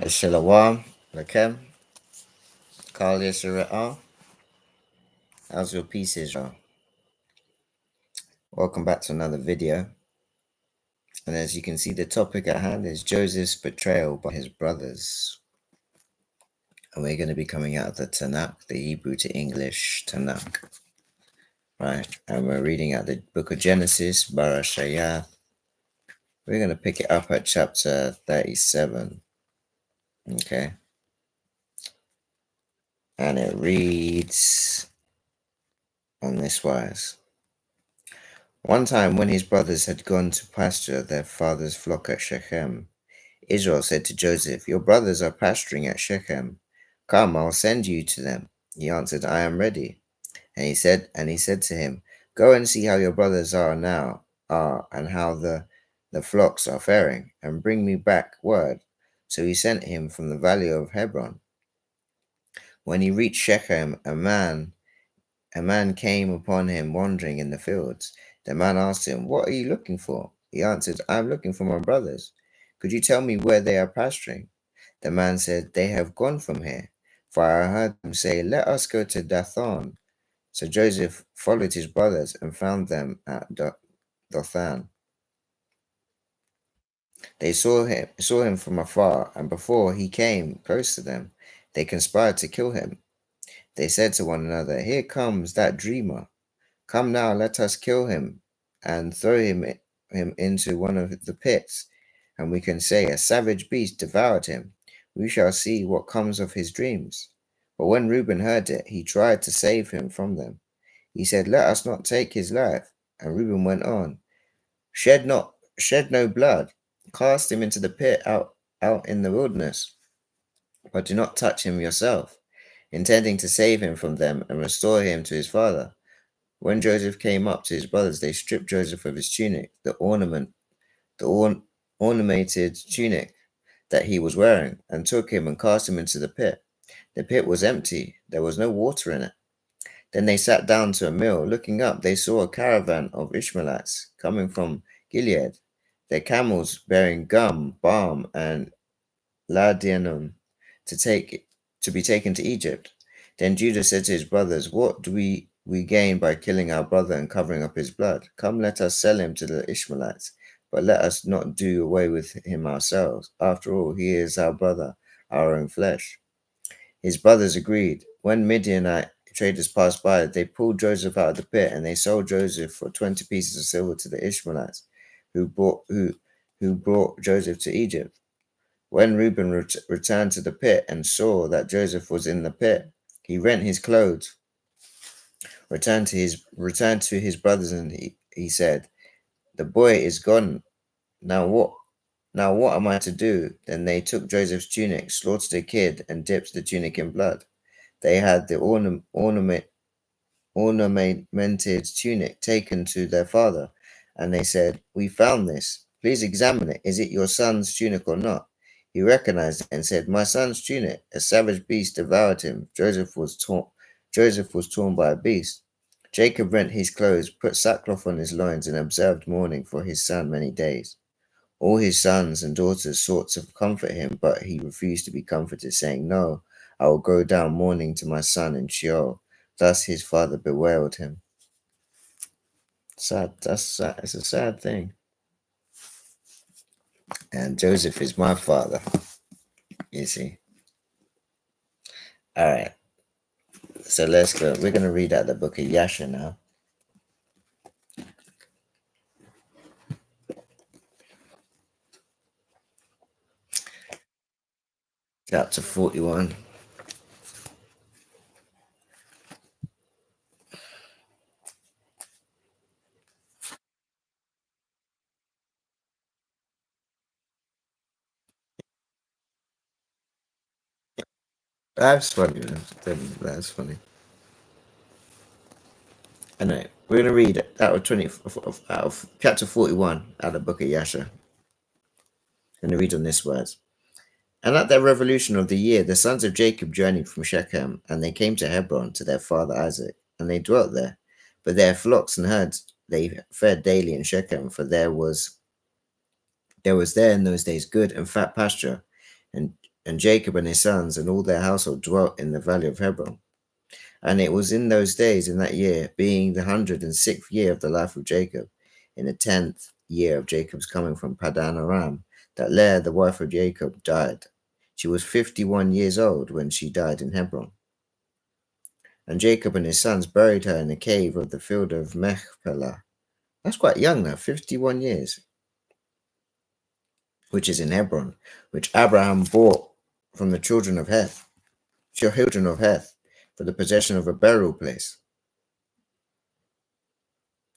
Shalom, Lakem, Kal Yisrael. How's your peace, Israel? Welcome back to another video. And as you can see, the topic at hand is Joseph's betrayal by his brothers. And we're going to be coming out of the Tanakh, the Hebrew to English Tanakh. Right? And we're reading out the book of Genesis, Barashayah. We're going to pick it up at chapter 37. Okay? And it reads on this wise. One time, when his brothers had gone to pasture their father's flock at Shechem, Israel said to Joseph, "Your brothers are pasturing at Shechem. Come, I'll send you to them." He answered, "I am ready." And he said to him, "Go and see how your brothers are, and how the flocks are faring, and bring me back word." So he sent him from the valley of Hebron. When he reached Shechem, a man came upon him wandering in the fields. The man asked him, "What are you looking for?" He answered, "I am looking for my brothers. Could you tell me where they are pasturing?" The man said, "They have gone from here, for I heard them say, 'Let us go to Dathan.'" So Joseph followed his brothers and found them at Dothan. They saw him from afar, and before he came close to them, they conspired to kill him. They said to one another, "Here comes that dreamer. Come now, let us kill him and throw him into one of the pits, and we can say, 'A savage beast devoured him.' We shall see what comes of his dreams." But when Reuben heard it, he tried to save him from them. He said, "Let us not take his life." And Reuben went on, Shed no blood. Cast him into the pit out in the wilderness, but do not touch him yourself," intending to save him from them and restore him to his father. When Joseph came up to his brothers, they stripped Joseph of his tunic, the ornamented tunic that he was wearing, and took him and cast him into the pit. The pit was empty, there was no water in it. Then they sat down to a meal. Looking up, they saw a caravan of Ishmaelites coming from Gilead, their camels bearing gum, balm, and laudanum to be taken to Egypt. Then Judah said to his brothers, "What do we gain by killing our brother and covering up his blood? Come, let us sell him to the Ishmaelites, but let us not do away with him ourselves. After all, he is our brother, our own flesh." His brothers agreed. When Midianite traders passed by, they pulled Joseph out of the pit, and they sold Joseph for 20 pieces of silver to the Ishmaelites, who brought Joseph to Egypt. When Reuben returned to the pit and saw that Joseph was in the pit, he rent his clothes, returned to his brothers, and he said, "The boy is gone. Now what? Now what am I to do?" Then they took Joseph's tunic, slaughtered a kid, and dipped the tunic in blood. They had the ornamented tunic taken to their father, and they said, "We found this. Please examine it. Is it your son's tunic or not?" He recognized it and said, "My son's tunic. A savage beast devoured him. Joseph was torn by a beast." Jacob rent his clothes, put sackcloth on his loins, and observed mourning for his son many days. All his sons and daughters sought to comfort him, but he refused to be comforted, saying, "No, I will go down mourning to my son in Sheol." Thus his father bewailed him. Sad. That's sad. It's a sad thing. And Joseph is my father, you see. All right. So let's go. We're going to read out the book of Yasha now. Chapter 41. That's funny. That's funny. Anyway, we're going to read out of chapter 41 out of the book of Yasha. I'm going to read on this words. And at the revolution of the year, the sons of Jacob journeyed from Shechem, and they came to Hebron to their father Isaac, and they dwelt there. But their flocks and herds they fed daily in Shechem, for there was there in those days good and fat pasture, and And Jacob and his sons and all their household dwelt in the valley of Hebron. And it was in those days, in that year, being the 106th year of the life of Jacob, in the 10th year of Jacob's coming from Padan Aram, that Leah, the wife of Jacob, died. She was 51 years old when she died in Hebron. And Jacob and his sons buried her in the cave of the field of Machpelah. That's quite young now, 51 years, which is in Hebron, which Abraham bought from the children of Heth, for the possession of a burial place.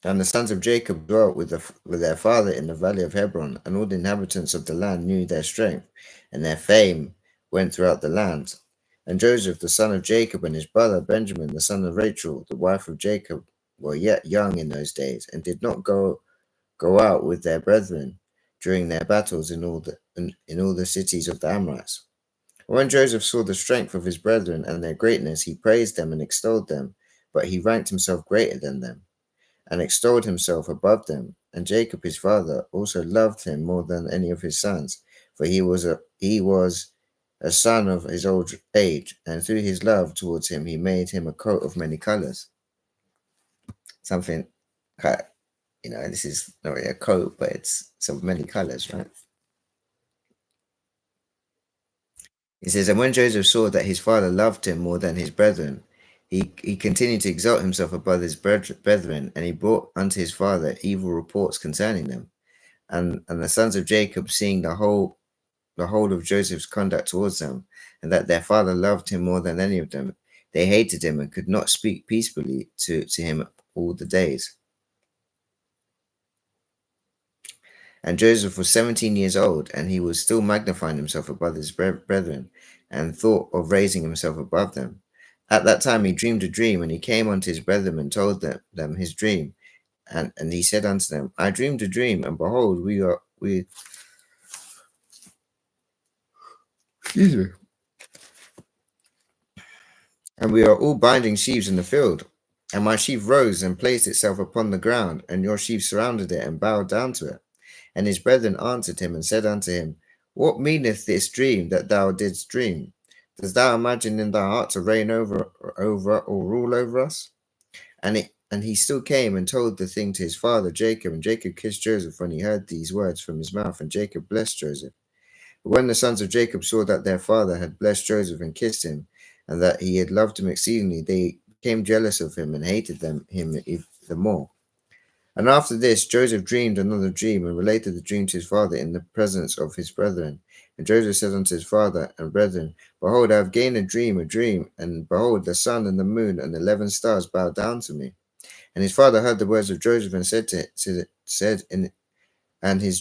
And the sons of Jacob dwelt with their father in the valley of Hebron, and all the inhabitants of the land knew their strength, and their fame went throughout the land. And Joseph, the son of Jacob, and his brother Benjamin, the son of Rachel, the wife of Jacob, were yet young in those days, and did not go out with their brethren during their battles in all the cities of the Amorites. When Joseph saw the strength of his brethren and their greatness, he praised them and extolled them, but he ranked himself greater than them and extolled himself above them. And Jacob his father also loved him more than any of his sons, for he was a son of his old age, and through his love towards him he made him a coat of many colors. Something quite, this is not really a coat, but it's of many colors, right? He says, and when Joseph saw that his father loved him more than his brethren, he continued to exalt himself above his brethren, and he brought unto his father evil reports concerning them. And the sons of Jacob, seeing the whole of Joseph's conduct towards them, and that their father loved him more than any of them, they hated him and could not speak peaceably to him all the days. And Joseph was 17 years old, and he was still magnifying himself above his brethren, and thought of raising himself above them. At that time he dreamed a dream, and he came unto his brethren and told them his dream. And he said unto them, I dreamed a dream, and behold, excuse me, and we are all binding sheaves in the field. And my sheaf rose and placed itself upon the ground, and your sheaf surrounded it and bowed down to it. And his brethren answered him and said unto him, what meaneth this dream that thou didst dream? Dost thou imagine in thy heart to reign over or rule over us? And he still came and told the thing to his father Jacob, and Jacob kissed Joseph when he heard these words from his mouth, and Jacob blessed Joseph. But when the sons of Jacob saw that their father had blessed Joseph and kissed him, and that he had loved him exceedingly, they became jealous of him and hated him the more. And after this, Joseph dreamed another dream and related the dream to his father in the presence of his brethren. And Joseph said unto his father and brethren, behold, I have gained a dream, and behold, the sun and the moon and 11 stars bow down to me. And his father heard the words of Joseph and and his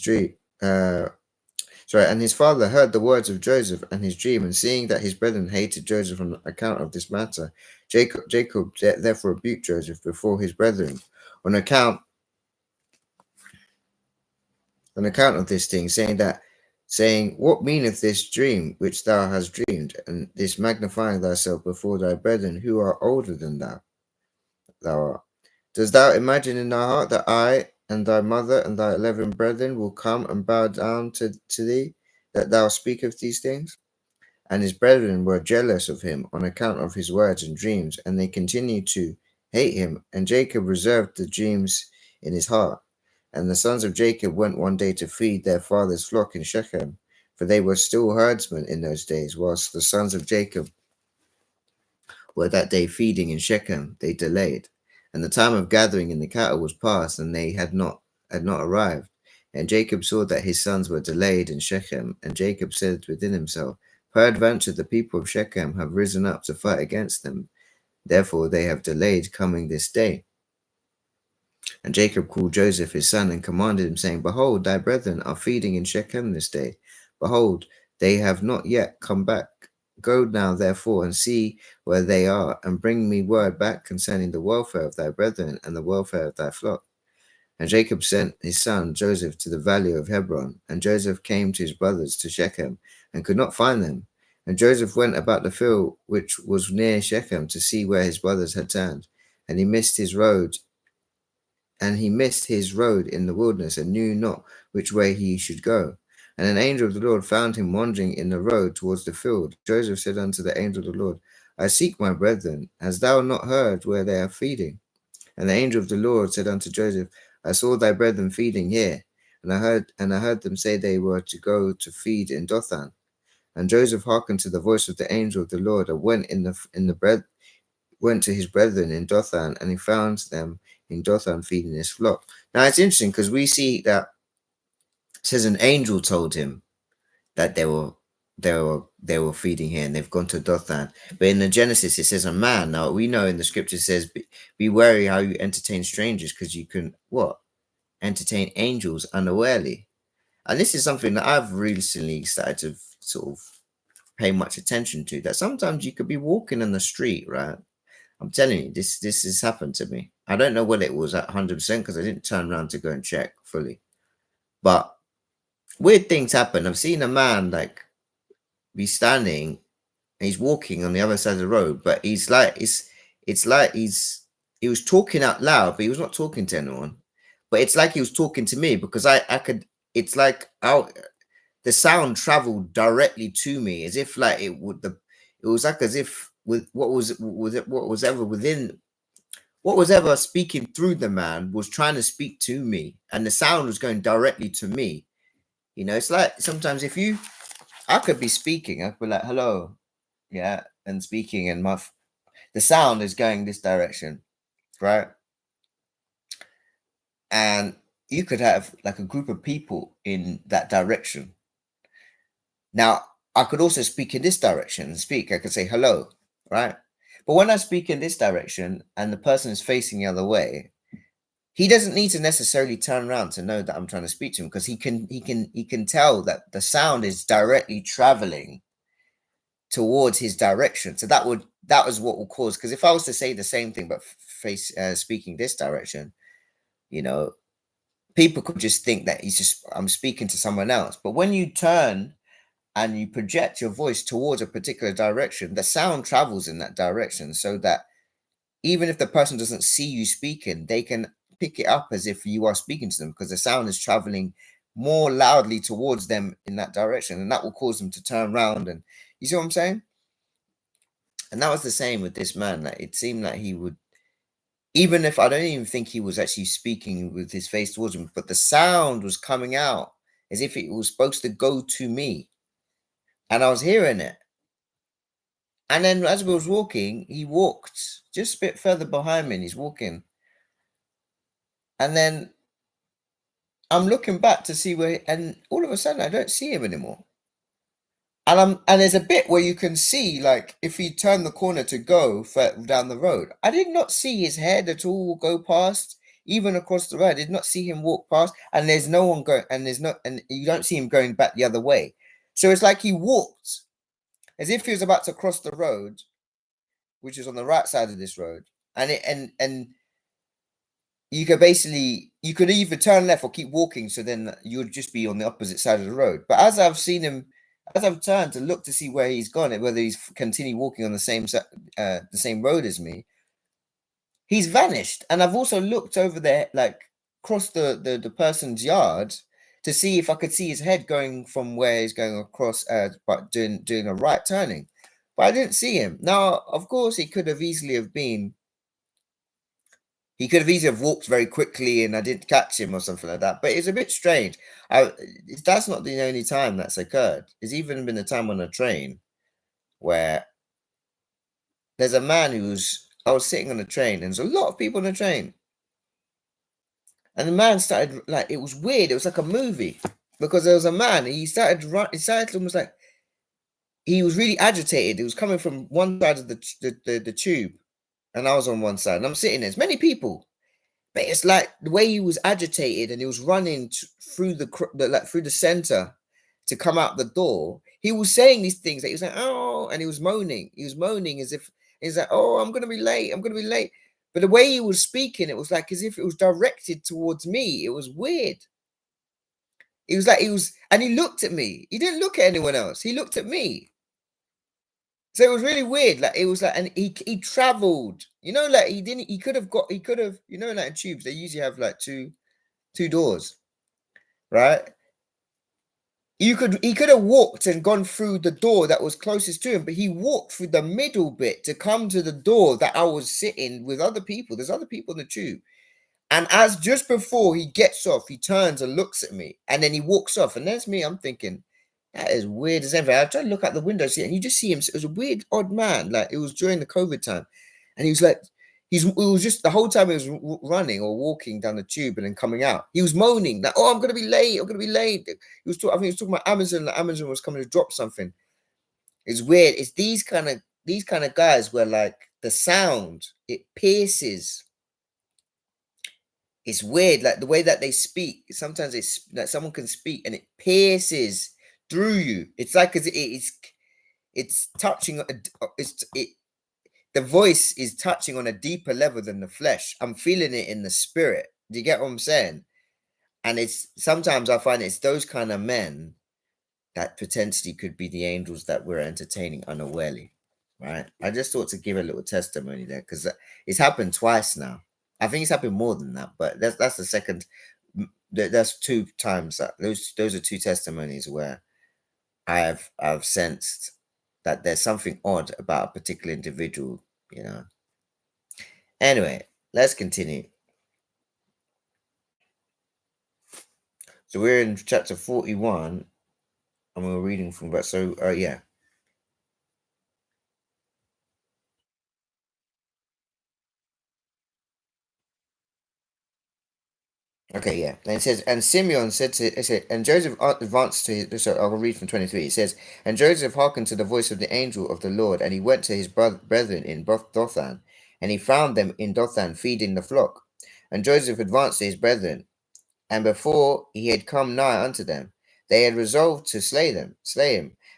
father heard the words of Joseph and his dream, and seeing that his brethren hated Joseph on account of this matter, Jacob therefore rebuked Joseph before his brethren on account of this thing, saying, what meaneth this dream which thou hast dreamed, and this magnifying thyself before thy brethren who are older than thou art? Dost thou imagine in thy heart that I and thy mother and thy 11 brethren will come and bow down to thee, that thou speakest these things? And his brethren were jealous of him on account of his words and dreams, and they continued to hate him. And Jacob reserved the dreams in his heart. And the sons of Jacob went one day to feed their father's flock in Shechem, for they were still herdsmen in those days, whilst the sons of Jacob were that day feeding in Shechem. They delayed, and the time of gathering in the cattle was past, and they had not arrived. And Jacob saw that his sons were delayed in Shechem, and Jacob said within himself, peradventure the people of Shechem have risen up to fight against them, therefore they have delayed coming this day. And Jacob called Joseph his son and commanded him, saying, behold, thy brethren are feeding in Shechem this day. Behold, they have not yet come back. Go now, therefore, and see where they are, and bring me word back concerning the welfare of thy brethren and the welfare of thy flock. And Jacob sent his son Joseph to the valley of Hebron. And Joseph came to his brothers to Shechem, and could not find them. And Joseph went about the field which was near Shechem to see where his brothers had turned. And he missed his road in the wilderness, and knew not which way he should go. And an angel of the Lord found him wandering in the road towards the field. Joseph said unto the angel of the Lord, I seek my brethren. Hast thou not heard where they are feeding? And the angel of the Lord said unto Joseph, I saw thy brethren feeding here, and I heard them say they were to go to feed in Dothan. And Joseph hearkened to the voice of the angel of the Lord, and went to his brethren in Dothan, and he found them in Dothan feeding his flock. Now it's interesting because we see that it says an angel told him that they were feeding here, and they've gone to Dothan. But in the Genesis it says a man. Now we know in the scripture it says be wary how you entertain strangers, because you can what? Entertain angels unawarely. And this is something that I've recently started to sort of pay much attention to, that sometimes you could be walking in the street, right? I'm telling you, this has happened to me. I don't know what it was at 100% because I didn't turn around to go and check fully. But weird things happen. I've seen a man like be standing and he's walking on the other side of the road, but he's like it's like he was talking out loud, but he was not talking to anyone. But it's like he was talking to me, because I could, it's like the sound traveled directly to me, as if like it was like as if with what was ever speaking through the man was trying to speak to me, and the sound was going directly to me. It's like sometimes I could be speaking, I'd be like, hello, yeah, and speaking, and the sound is going this direction, right? And you could have like a group of people in that direction. Now, I could also speak in this direction and speak. I could say hello, right? But when I speak in this direction and the person is facing the other way, he doesn't need to necessarily turn around to know that I'm trying to speak to him, because he can tell that the sound is directly traveling towards his direction. So that was what will cause, because if I was to say the same thing but speaking this direction, people could just think that I'm speaking to someone else. But when you turn and you project your voice towards a particular direction, the sound travels in that direction, so that even if the person doesn't see you speaking, they can pick it up as if you are speaking to them, because the sound is traveling more loudly towards them in that direction, and that will cause them to turn around. And you see what I'm saying? And that was the same with this man. Like, it seemed like he would, even if I don't even think he was actually speaking with his face towards him, but the sound was coming out as if it was supposed to go to me, and I was hearing it. And then as we was walking, he walked just a bit further behind me, and he's walking. And then I'm looking back to see and all of a sudden I don't see him anymore. And there's a bit where you can see, like, if he turned the corner to go down the road, I did not see his head at all go past, even across the road. I did not see him walk past, and there's no one going, and you don't see him going back the other way. So it's like he walked as if he was about to cross the road, which is on the right side of this road, and you could either turn left or keep walking, so then you'd just be on the opposite side of the road. But as I've turned to look to see where he's gone, whether he's continued walking on the same road as me, he's vanished. And I've also looked over there, like across the person's yard, to see if I could see his head going from where he's going across, but doing a right turning. But I didn't see him. Now, of course, he could have easily walked very quickly and I didn't catch him or something like that. But it's a bit strange. That's not the only time that's occurred. There's even been a time on a train where there's a man I was sitting on a train, and there's a lot of people on the train. And the man started, like, it was weird. It was like a movie, because there was a man, he started almost like he was really agitated. It was coming from one side of the tube, and I was on one side, and I'm sitting there. There's many people. But it's like the way he was agitated, and he was running through through the center to come out the door. He was saying these things that he was like, oh, and he was moaning. He was moaning as if he's like, oh, I'm gonna be late. I'm gonna be late. But the way he was speaking, it was like as if it was directed towards me. It was weird. It was like and he looked at me. He didn't look at anyone else. He looked at me. So it was really weird. Like, it was like, and he traveled, like he could have, like in tubes, they usually have like two doors, right? He could have walked and gone through the door that was closest to him, but he walked through the middle bit to come to the door that I was sitting with other people. There's other people in the tube. And as just before he gets off, he turns and looks at me, and then he walks off. And there's me. I'm thinking, that is weird as ever. I tried to look out the window, see, and you just see him. It was a weird, odd man. Like it was during the COVID time, and he was like, it was just the whole time he was running or walking down the tube and then coming out. He was moaning like, "Oh, I'm gonna be late. I'm gonna be late." He was talking. I think he was talking about Amazon. Like Amazon was coming to drop something. It's weird. It's these kind of guys where like the sound it pierces. It's weird, like the way that they speak. Sometimes it's like someone can speak and it pierces through you. It's like it's touching. The voice is touching on a deeper level than the flesh. I'm feeling it in the spirit. Do you get what I'm saying? And it's sometimes I find it's those kind of men that potentially could be the angels that we're entertaining unawarely, right? I just thought to give a little testimony there because it's happened twice now. I think it's happened more than that, but that's the second. That's two times that those are two testimonies where I've sensed that there's something odd about a particular individual, you know. Anyway, let's continue. So we're in chapter 41, and we're reading from about yeah. Okay, yeah. And it says, and Simeon said to it said, and Joseph advanced to his. So I'll read from 23. It says, and Joseph hearkened to the voice of the angel of the Lord, and he went to his brethren in Dothan, and he found them in Dothan feeding the flock. And Joseph advanced to his brethren, and before he had come nigh unto them, they had resolved to slay him.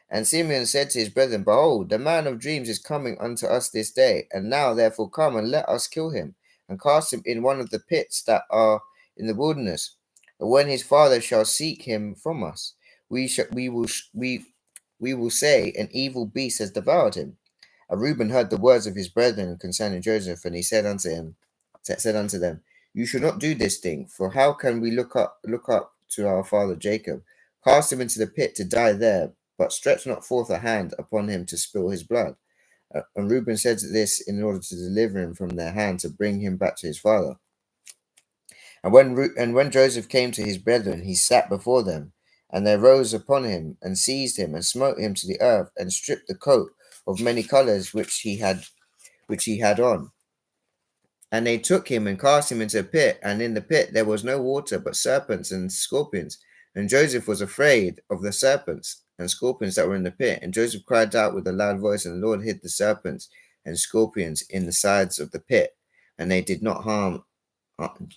And Simeon said to his brethren, behold, the man of dreams is coming unto us this day, and now therefore come and let us kill him, and cast him in one of the pits that are in the wilderness. But when his father shall seek him from us, we will say, an evil beast has devoured him. And Reuben heard the words of his brethren concerning Joseph, and he said unto them, you should not do this thing, for how can we look up to our father Jacob? Cast him into the pit to die there, but stretch not forth a hand upon him to spill his blood. And Reuben said this in order to deliver him from their hand, to bring him back to his father. And when Joseph came to his brethren, he sat before them, and they rose upon him, and seized him, and smote him to the earth, and stripped the coat of many colors which he had on. And they took him and cast him into a pit, and in the pit there was no water, but serpents and scorpions. And Joseph was afraid of the serpents and scorpions that were in the pit. And Joseph cried out with a loud voice, and the Lord hid the serpents and scorpions in the sides of the pit, and they did not harm.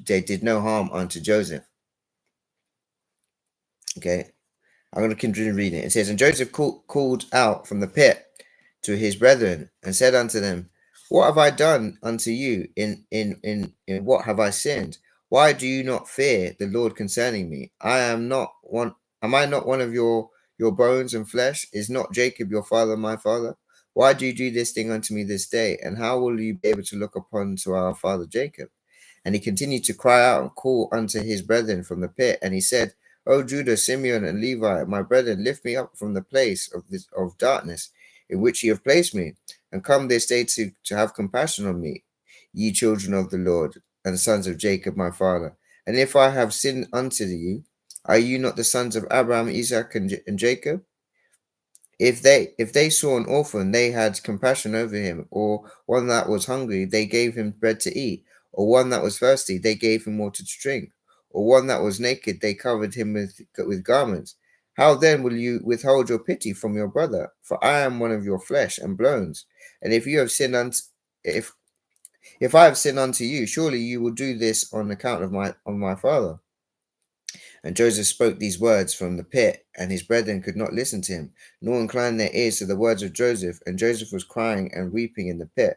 They did no harm unto Joseph. Okay, I'm going to continue reading. It says, and Joseph called out from the pit to his brethren and said unto them, what have I done unto you? In what have I sinned? Why do you not fear the Lord concerning me? Am I not one of your bones and flesh? Is not Jacob your father my father? Why do you do this thing unto me this day? And how will you be able to look upon to our father Jacob? And he continued to cry out and call unto his brethren from the pit. And he said, O Judah, Simeon, and Levi, my brethren, lift me up from the place of darkness in which ye have placed me, and come this day to have compassion on me, ye children of the Lord, and sons of Jacob my father. And if I have sinned unto you, are you not the sons of Abraham, Isaac, and Jacob? If they saw an orphan, they had compassion over him, or one that was hungry, they gave him bread to eat, or one that was thirsty, they gave him water to drink, or one that was naked, they covered him with garments. How then will you withhold your pity from your brother? For I am one of your flesh and bones. And if I have sinned unto you, surely you will do this on account of my father. And Joseph spoke these words from the pit, and his brethren could not listen to him, nor incline their ears to the words of Joseph. And Joseph was crying and weeping in the pit.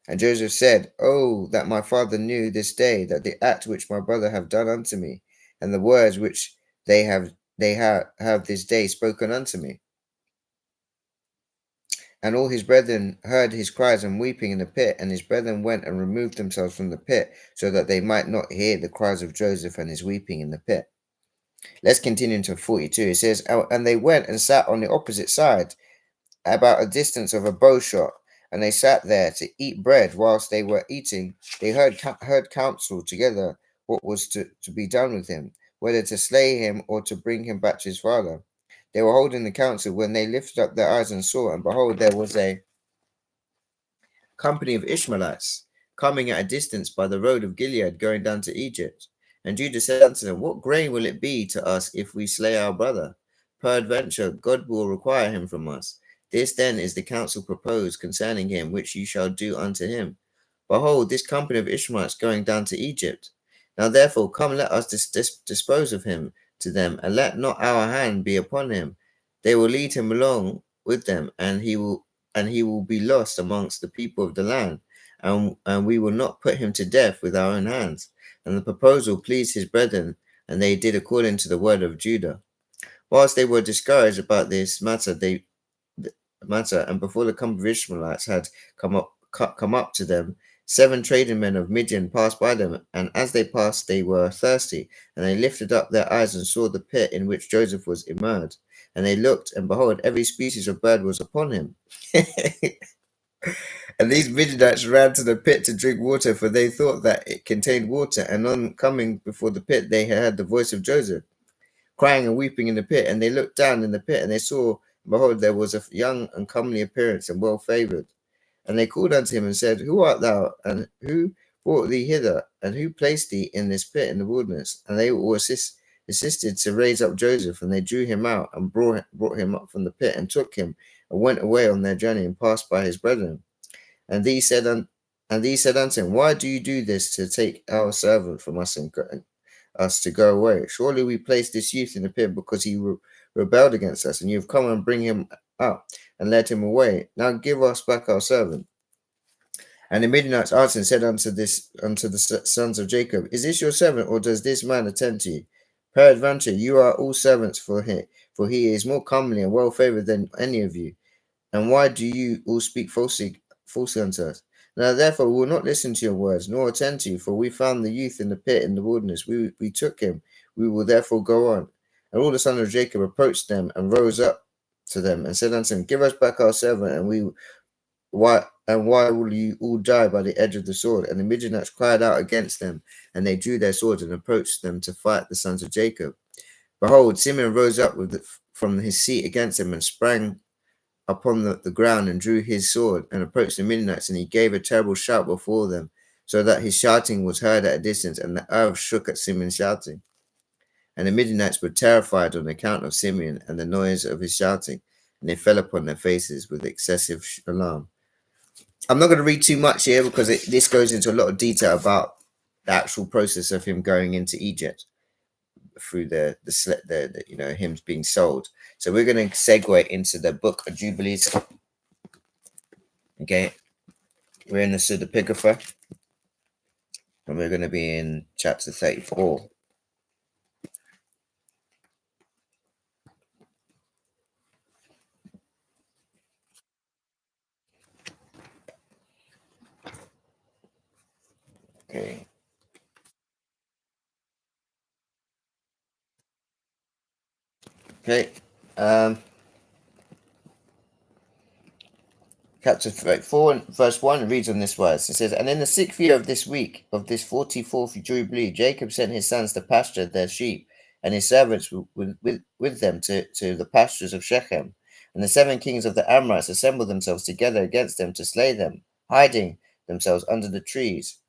And Joseph said, oh, that my father knew this day that the act which my brother have done unto me, and the words which they have this day spoken unto me. And all his brethren heard his cries and weeping in the pit, and his brethren went and removed themselves from the pit, so that they might not hear the cries of Joseph and his weeping in the pit. Let's continue to 42. It says, and they went and sat on the opposite side, about a distance of a bow shot, and they sat there to eat bread. Whilst they were eating, they heard counsel together what was to be done with him, whether to slay him or to bring him back to his father. They were holding the council when they lifted up their eyes and saw, and behold, there was a company of Ishmaelites coming at a distance by the road of Gilead, going down to Egypt. And Judah said unto them, what grain will it be to us if we slay our brother? Peradventure God will require him from us. This then is the counsel proposed concerning him, which ye shall do unto him. Behold, this company of Ishmaelites going down to Egypt. Now therefore come, let us dispose of him to them, and let not our hand be upon him. They will lead him along with them, and he will be lost amongst the people of the land, and we will not put him to death with our own hands. And the proposal pleased his brethren, and they did according to the word of Judah. Whilst they were discouraged about this matter, and before the company of Ishmaelites had come up to them, 7 trading men of Midian passed by them, and as they passed, they were thirsty, and they lifted up their eyes and saw the pit in which Joseph was immersed. And they looked, and behold, every species of bird was upon him. And these Midianites ran to the pit to drink water, for they thought that it contained water. And on coming before the pit, they heard the voice of Joseph, crying and weeping in the pit. And they looked down in the pit, and they saw, behold, there was a young and comely appearance, and well favored. And they called unto him and said, who art thou? And who brought thee hither? And who placed thee in this pit in the wilderness? And they all assisted to raise up Joseph, and they drew him out and brought him up from the pit, and took him and went away on their journey, and passed by his brethren. And these said unto him, why do you do this to take our servant from us and us to go away? Surely we placed this youth in the pit because he rebelled against us, and you have come and bring him up and led him away. Now give us back our servant. And the Midianites answered and said unto the sons of Jacob, is this your servant, or does this man attend to you? Peradventure you are all servants for he is more comely and well favored than any of you. And why do you all speak falsely unto us? Now therefore we will not listen to your words, nor attend to you, for we found the youth in the pit in the wilderness. We took him. We will therefore go on. And all the sons of Jacob approached them and rose up to them and said unto them, give us back our servant, and why will you all die by the edge of the sword? And the Midianites cried out against them, and they drew their swords and approached them to fight the sons of Jacob. Behold, Simeon rose up from his seat against them, and sprang upon the ground, and drew his sword, and approached the Midianites, and he gave a terrible shout before them, so that his shouting was heard at a distance, and the earth shook at Simeon's shouting. And the Midianites were terrified on account of Simeon and the noise of his shouting, and they fell upon their faces with excessive alarm. I'm not going to read too much here, because this goes into a lot of detail about the actual process of him going into Egypt through the him being sold. So we're going to segue into the book of Jubilees. Okay, we're in the Pseudepigrapha, and we're going to be in chapter 34. Okay. Okay. Chapter 34, verse 1 reads on this wise. It says, and in the 6th year of this week, of this 44th Jubilee, Jacob sent his sons to pasture their sheep, and his servants with them to the pastures of Shechem. And the 7 kings of the Amorites assembled themselves together against them to slay them, hiding themselves under the trees,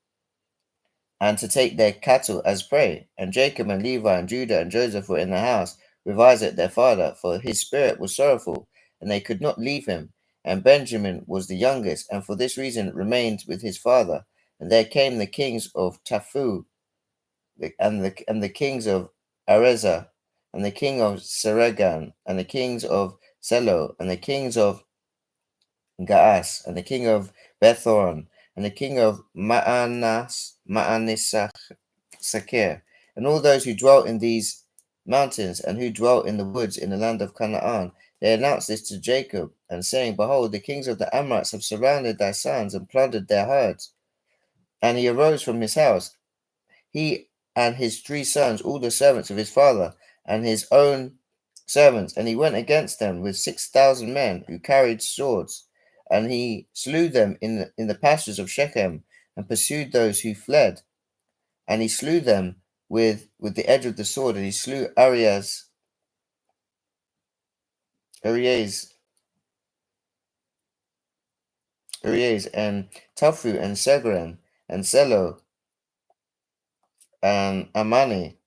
and to take their cattle as prey. And Jacob and Levi and Judah and Joseph were in the house with Isaac their father, for his spirit was sorrowful, and they could not leave him. And Benjamin was the youngest, and for this reason remained with his father. And there came the kings of Taphu, and the kings of Arezah, and the king of Seregan, and the kings of Selo, and the kings of Gaas, and the king of Bethoron, and the king of Maanisach, Sakir, and all those who dwelt in these mountains, and who dwelt in the woods in the land of Canaan. They announced this to Jacob, and saying, behold, the kings of the Amorites have surrounded thy sons and plundered their herds. And he arose from his house, he and his 3 sons, all the servants of his father, and his own servants, and he went against them with 6,000 men who carried swords, and he slew them in the pastures of Shechem, and pursued those who fled, and he slew them with the edge of the sword, and he slew Aries, and Tophu, and Segarim, and Selo, and Amani,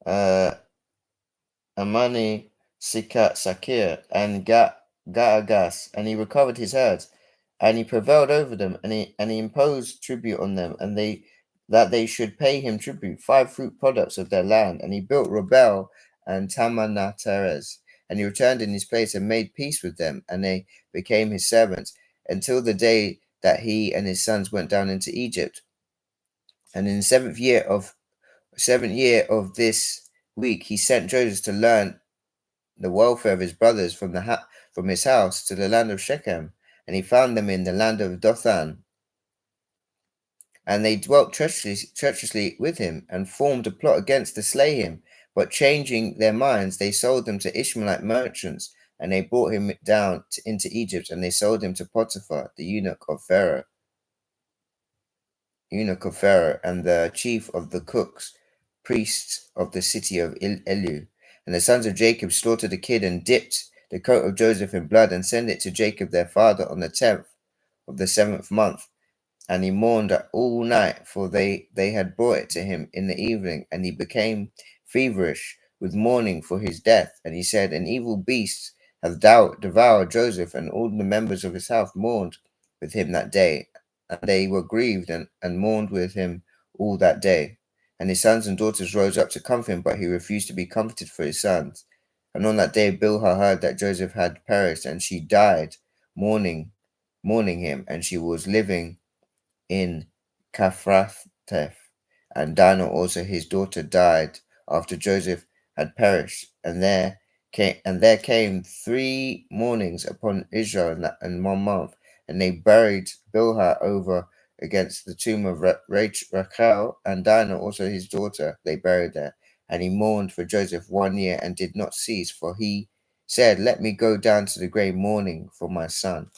uh, Sakir, and Gaagas, and he recovered his herds, and he prevailed over them, and he imposed tribute on them, and they should pay him tribute, 5 fruit products of their land, and he built Rebel and Tamanateres, and he returned in his place and made peace with them, and they became his servants until the day that he and his sons went down into Egypt. And in the seventh year of this week, he sent Joseph to learn the welfare of his brothers from his house to the land of Shechem, and he found them in the land of Dothan. And they dwelt treacherously with him, and formed a plot to slay him. But changing their minds, they sold him to Ishmaelite merchants, and they brought him down into Egypt, and they sold him to Potiphar, the eunuch of Pharaoh, and the chief of the cooks, priests of the city of Elu. And the sons of Jacob slaughtered a kid and dipped the coat of Joseph in blood, and sent it to Jacob their father on the 10th of the 7th month. And he mourned all night, for they had brought it to him in the evening, and he became feverish with mourning for his death. And he said, An evil beast hath devoured Joseph, and all the members of his house mourned with him that day. And they were grieved and mourned with him all that day. And his sons and daughters rose up to comfort him, but he refused to be comforted for his sons. And on that day Bilhah heard that Joseph had perished, and she died mourning him, and she was living in Kaphratheph. And Dinah also his daughter died after Joseph had perished. And there came 3 mournings upon Israel in 1 month, and they buried Bilhah over against the tomb of Rachel, and Dinah also his daughter they buried there. And he mourned for Joseph 1 year, and did not cease, for he said, Let me go down to the grave mourning for my son.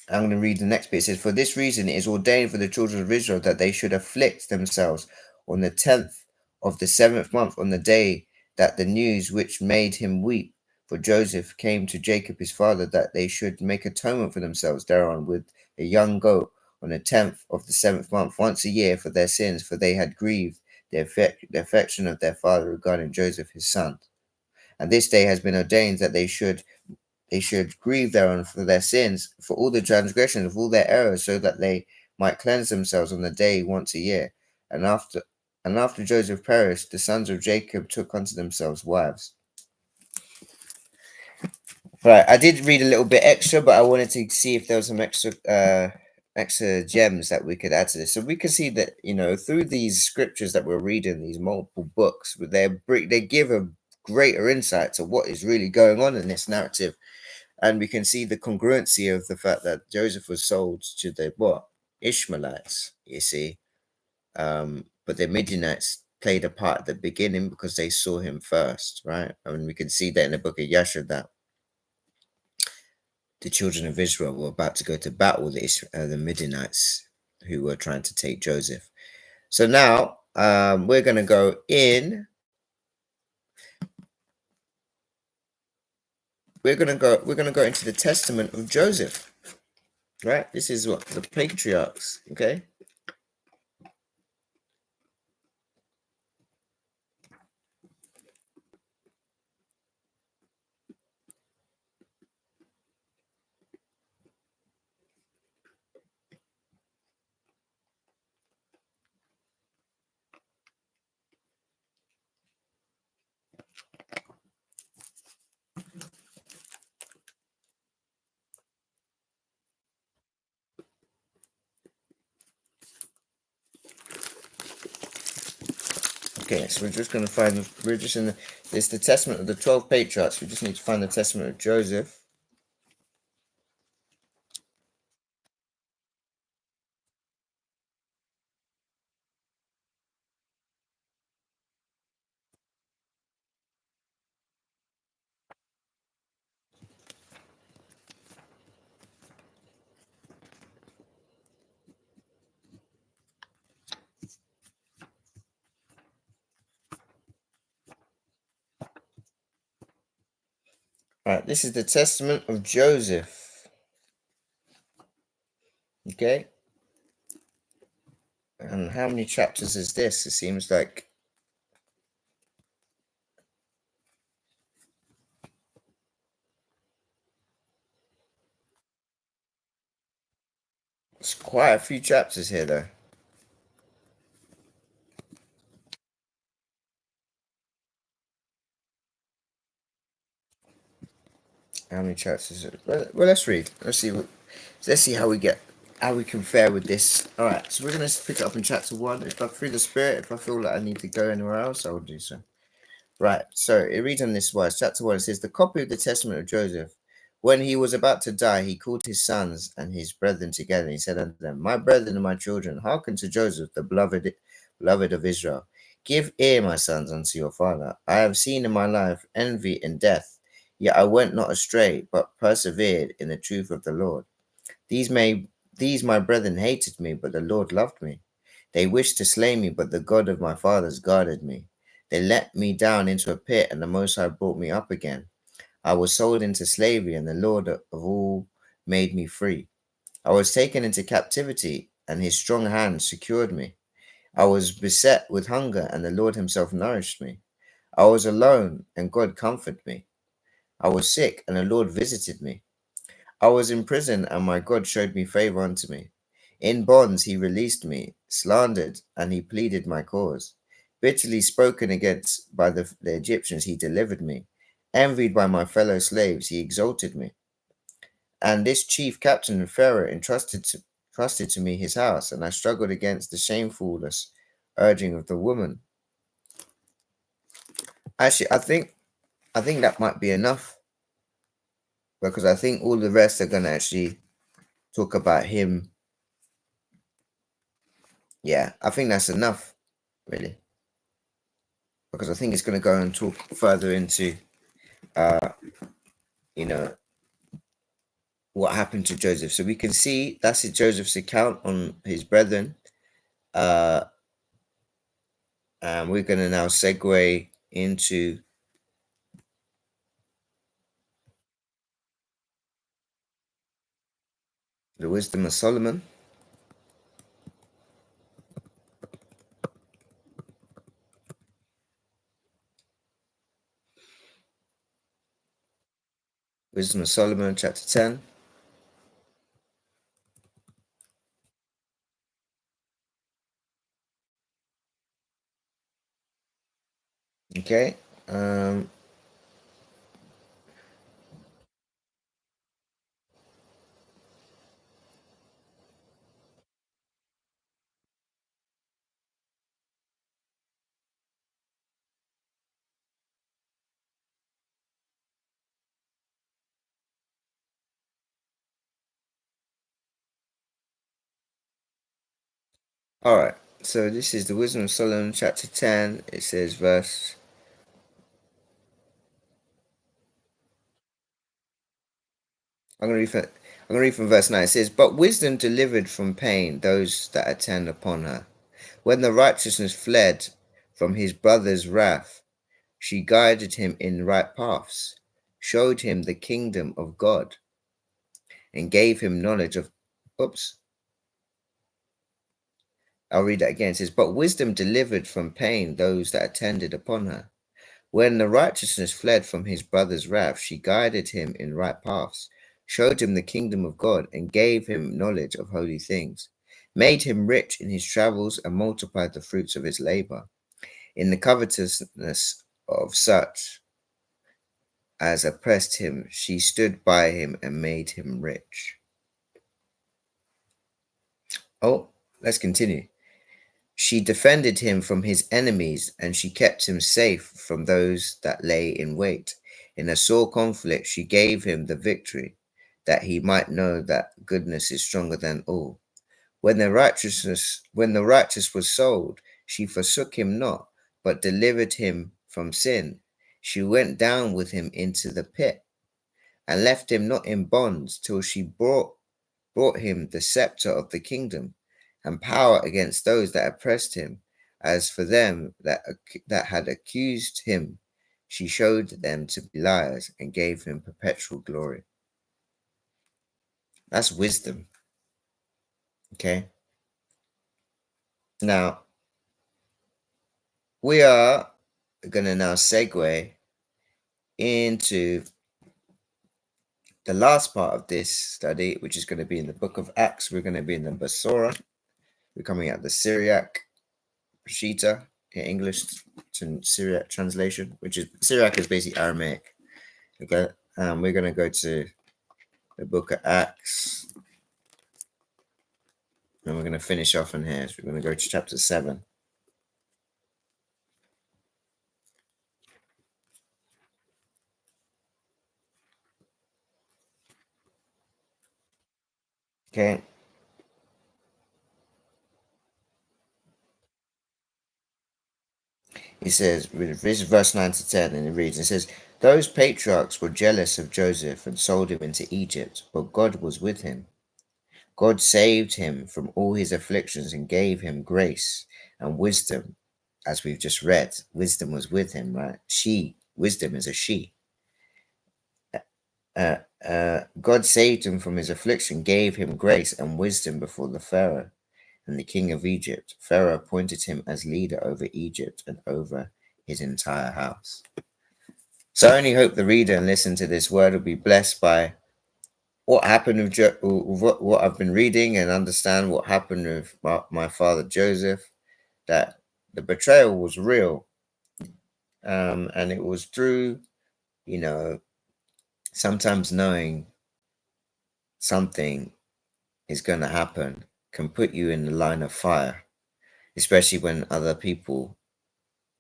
I'm going to read the next bit. It says, For this reason it is ordained for the children of Israel that they should afflict themselves on the 10th of the 7th month, on the day that the news which made him weep for Joseph came to Jacob his father, that they should make atonement for themselves thereon with a young goat on the 10th of the 7th month, once a year, for their sins, for they had grieved the affection of their father regarding Joseph his son. And this day has been ordained that they should grieve thereon for their sins, for all the transgressions of all their errors, so that they might cleanse themselves on the day once a year. And after Joseph perished, the sons of Jacob took unto themselves wives. Right, I did read a little bit extra, but I wanted to see if there was some extra gems that we could add to this. So we can see that, through these scriptures that we're reading, these multiple books, they give a greater insight to what is really going on in this narrative. And we can see the congruency of the fact that Joseph was sold to the what? Ishmaelites, you see. But the Midianites played a part at the beginning because they saw him first, right? I mean, we can see that in the book of Yasher, that the children of Israel were about to go to battle with the Midianites who were trying to take Joseph. So now we're going to go in. We're going to go into the testament of Joseph, right? This is what the patriarchs, okay? Okay, so we're just going to find, it's the testament of the 12 patriarchs. We just need to find the testament of Joseph. Right, this is the Testament of Joseph. Okay, and how many chapters is this? It seems like it's quite a few chapters here, though. How many chapters is it? Well, let's read. Let's see how we get, how we can fare with this. All right, so we're gonna pick it up in chapter one. If I through the Spirit, if I feel like I need to go anywhere else, I will do so. Right, so it reads on this wise. Chapter 1 it says, the copy of the testament of Joseph. When he was about to die, he called his sons and his brethren together. And he said unto them, my brethren and my children, hearken to Joseph, the beloved of Israel. Give ear, my sons, unto your father. I have seen in my life envy and death, yet I went not astray, but persevered in the truth of the Lord. These may these my brethren hated me, but the Lord loved me. They wished to slay me, but the God of my fathers guarded me. They let me down into a pit, and the Most High brought me up again. I was sold into slavery, and the Lord of all made me free. I was taken into captivity, and his strong hand secured me. I was beset with hunger, and the Lord himself nourished me. I was alone, and God comforted me. I was sick, and the Lord visited me. I was in prison, and my God showed me favor unto me. In bonds he released me, slandered, and he pleaded my cause. Bitterly spoken against by the Egyptians, he delivered me. Envied by my fellow slaves, he exalted me. And this chief captain of Pharaoh trusted to me his house, and I struggled against the shamefulness urging of the woman. Actually, I think that might be enough because I think all the rest are gonna actually talk about him. Yeah, I think that's enough, really, because I think it's going to go and talk further into, uh, you know, what happened to Joseph. So we can see that's Joseph's account on his brethren. Uh, and we're going to now segue into the wisdom of Solomon. Wisdom of Solomon, chapter 10. Okay. Um, all right. So this is the wisdom of Solomon, chapter 10. It says, verse. I'm gonna read from verse 9. It says, but wisdom delivered from pain those that attend upon her. When the righteousness fled from his brother's wrath, she guided him in right paths, showed him the kingdom of God, and gave him knowledge of. Oops, I'll read that again. It says, but wisdom delivered from pain those that attended upon her. When the righteousness fled from his brother's wrath, she guided him in right paths, showed him the kingdom of God, and gave him knowledge of holy things, made him rich in his travels, and multiplied the fruits of his labor. In the covetousness of such as oppressed him, she stood by him and made him rich. Oh, let's continue. She defended him from his enemies, and she kept him safe from those that lay in wait. In a sore conflict, she gave him the victory, that he might know that goodness is stronger than all. When the righteous was sold, she forsook him not, but delivered him from sin. She went down with him into the pit, and left him not in bonds till she brought him the scepter of the kingdom and power against those that oppressed him. As for them that had accused him, She showed them to be liars and gave him perpetual glory. That's wisdom. Okay. Now, we are going to now segue into the last part of this study, which is going to be in the book of Acts. We're going to be in the Basora. We're coming at the Syriac Peshitta in English to Syriac translation, which is Syriac is basically Aramaic. Okay. We're going to go to the book of Acts, and we're going to finish off in here. So we're going to go to chapter 7. Okay. He says, this is verse 9 to 10, and it reads, it says, those patriarchs were jealous of Joseph and sold him into Egypt, but God was with him. God saved him from all his afflictions and gave him grace and wisdom. As we've just read, wisdom was with him, right? Wisdom is a she. God saved him from his affliction, gave him grace and wisdom before the Pharaoh and the king of Egypt. Pharaoh appointed him as leader over Egypt and over his entire house. So I only hope the reader and listen to this word will be blessed by what happened with what I've been reading, and understand what happened with my father Joseph, that the betrayal was real. And it was through, sometimes knowing something is going to happen can put you in the line of fire, especially when other people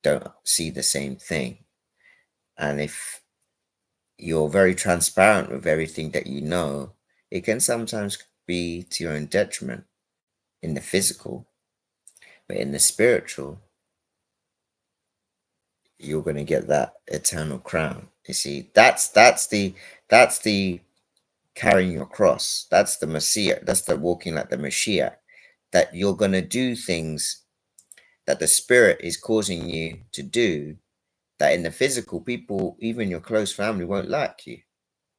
don't see the same thing. And if you're very transparent with everything that you know, it can sometimes be to your own detriment in the physical, but in the spiritual, you're going to get that eternal crown. You see, that's the carrying your cross. That's the Messiah. That's the walking like the Messiah. That you're going to do things that the Spirit is causing you to do, that in the physical, people, even your close family, won't like you.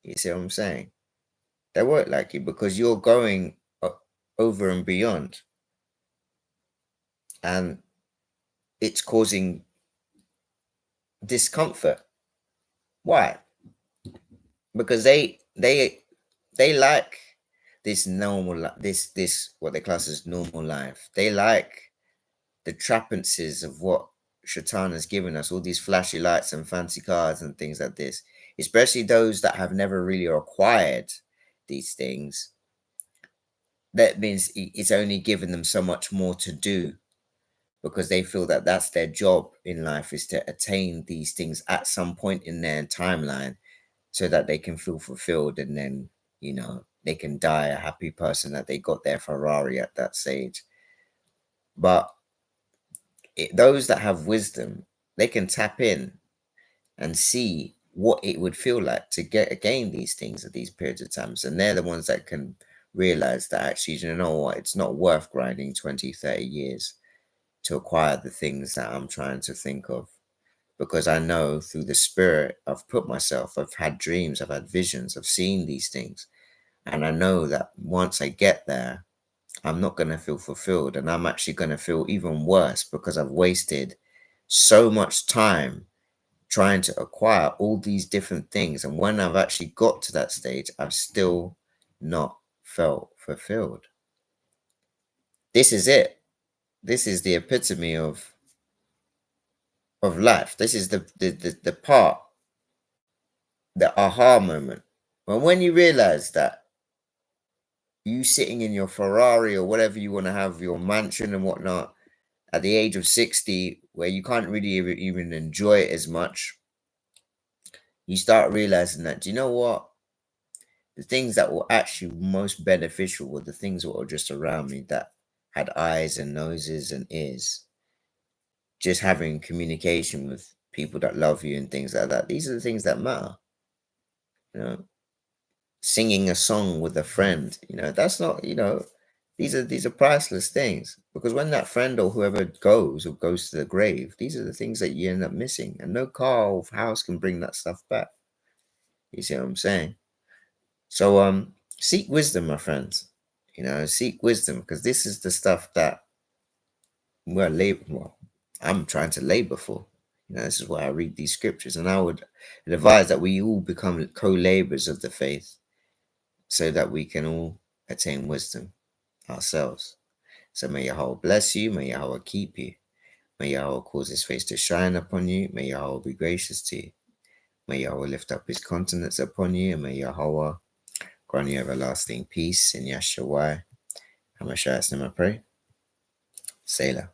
You see what I'm saying? They won't like you because you're going over and beyond, and it's causing discomfort. Why? Because they like this normal, this what they class as normal life. They like the trappances of what Shaitan has given us, all these flashy lights and fancy cars and things like this, especially those that have never really acquired these things. That means it's only given them so much more to do, because they feel that that's their job in life, is to attain these things at some point in their timeline, so that they can feel fulfilled, and then they can die a happy person that they got their Ferrari at that stage. But those that have wisdom, they can tap in and see what it would feel like to gain these things at these periods of times, and they're the ones that can realize that actually, you know what, it's not worth grinding 20-30 years to acquire the things that I'm trying to think of, because I know through the Spirit I've had dreams, I've had visions, I've seen these things, and I know that once I get there, I'm not going to feel fulfilled, and I'm actually going to feel even worse because I've wasted so much time trying to acquire all these different things. And when I've actually got to that stage, I've still not felt fulfilled. This is it. This is the epitome of life. This is the part, the aha moment. When you realize that you sitting in your Ferrari or whatever you want to have, your mansion and whatnot, at the age of 60, where you can't really even enjoy it as much, you start realizing that, do you know what? The things that were actually most beneficial were the things that were just around me, that had eyes and noses and ears. Just having communication with people that love you and things like that. These are the things that matter. You know, singing a song with a friend, that's not, These are priceless things, because when that friend or whoever goes to the grave, these are the things that you end up missing, and no car or house can bring that stuff back. You see what I'm saying? So seek wisdom, my friends. Seek wisdom, because this is the stuff that I'm trying to labor for. This is why I read these scriptures, and I would advise that we all become co-laborers of the faith, so that we can all attain wisdom ourselves. So may Yahweh bless you, may Yahweh keep you, may Yahweh cause his face to shine upon you, may Yahweh be gracious to you, may Yahweh lift up his countenance upon you, and may Yahweh grant you everlasting peace in Yahshua. HaMashiach's name I pray. Selah.